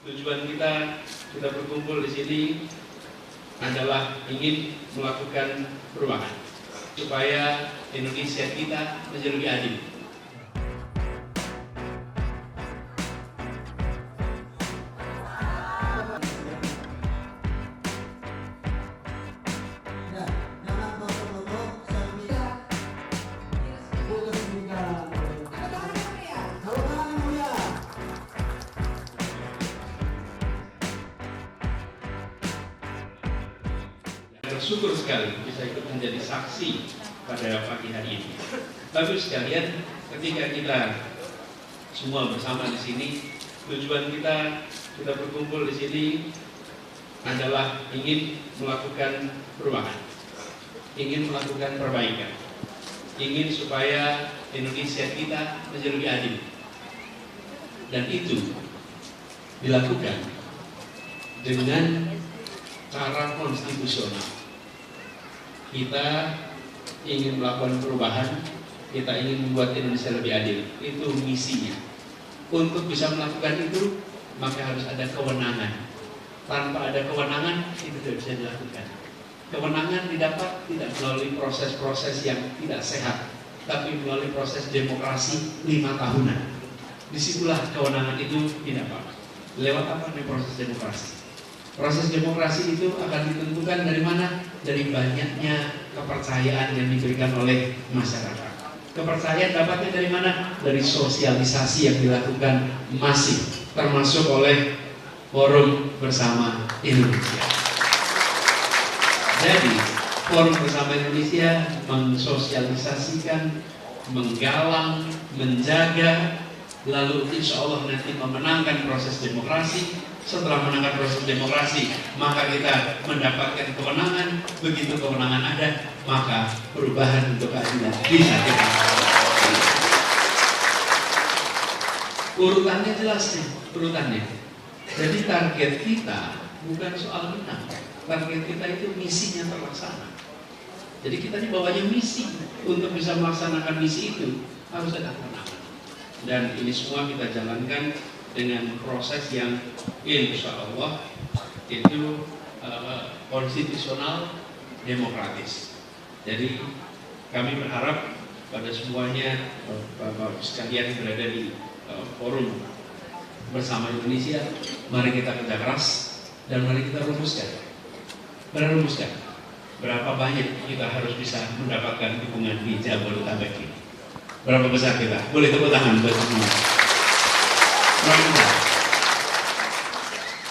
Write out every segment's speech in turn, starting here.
Tujuan kita berkumpul di sini adalah ingin melakukan perubahan supaya Indonesia kita menjadi lebih adil. Bersyukur sekali bisa ikut menjadi saksi pada pagi hari ini. Bapak sekalian, ketika kita semua bersama di sini, tujuan kita berkumpul di sini adalah ingin melakukan perubahan, ingin melakukan perbaikan, ingin supaya Indonesia kita menjadi lebih adil. Dan itu dilakukan dengan cara konstitusional. Kita ingin melakukan perubahan, kita ingin membuat Indonesia lebih adil. Itu misinya. Untuk bisa melakukan itu, maka harus ada kewenangan. Tanpa ada kewenangan, itu tidak bisa dilakukan. Kewenangan didapat tidak melalui proses-proses yang tidak sehat, tapi melalui proses demokrasi 5 tahunan. Disitulah kewenangan itu didapat. Lewat apa nih proses demokrasi? Proses demokrasi itu akan ditentukan dari mana? Dari banyaknya kepercayaan yang diberikan oleh masyarakat. Kepercayaan dapatnya dari mana? Dari sosialisasi yang dilakukan masif, termasuk oleh Forum Bersama Indonesia. Jadi, Forum Bersama Indonesia mensosialisasikan, menggalang, menjaga, lalu insya Allah nanti memenangkan proses demokrasi. Setelah menangkan proses demokrasi, maka kita mendapatkan kewenangan. Begitu kewenangan ada, maka perubahan untuk keadilan bisa kita lakukan. Urutannya jelas nih, urutannya. Jadi target kita bukan soal menang. Target kita itu misinya terlaksana. Jadi kita dibawanya misi. Untuk bisa melaksanakan misi itu harus ada kewenangan. Dan ini semua kita jalankan dengan proses yang insya Allah itu konstitusional demokratis. Jadi kami berharap pada semuanya Bapak sekalian berada di Forum Bersama Indonesia, mari kita kerja keras dan mari kita rumuskan. Berapa banyak kita harus bisa mendapatkan dukungan di Jabodetabek ini. Berapa besar kita? Boleh tepuk tangan buat semua.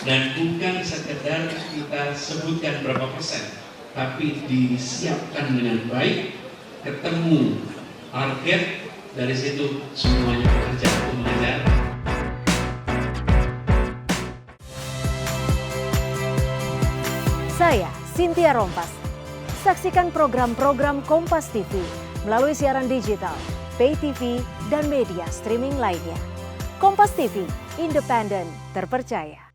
Dan bukan sekedar kita sebutkan berapa persen, tapi disiapkan dengan baik, ketemu target, dari situ semuanya bekerja untuk mengejar. Saya Cynthia Rompas. Saksikan program-program Kompas TV melalui siaran digital, pay TV, dan media streaming lainnya. Kompas TV, independen, terpercaya.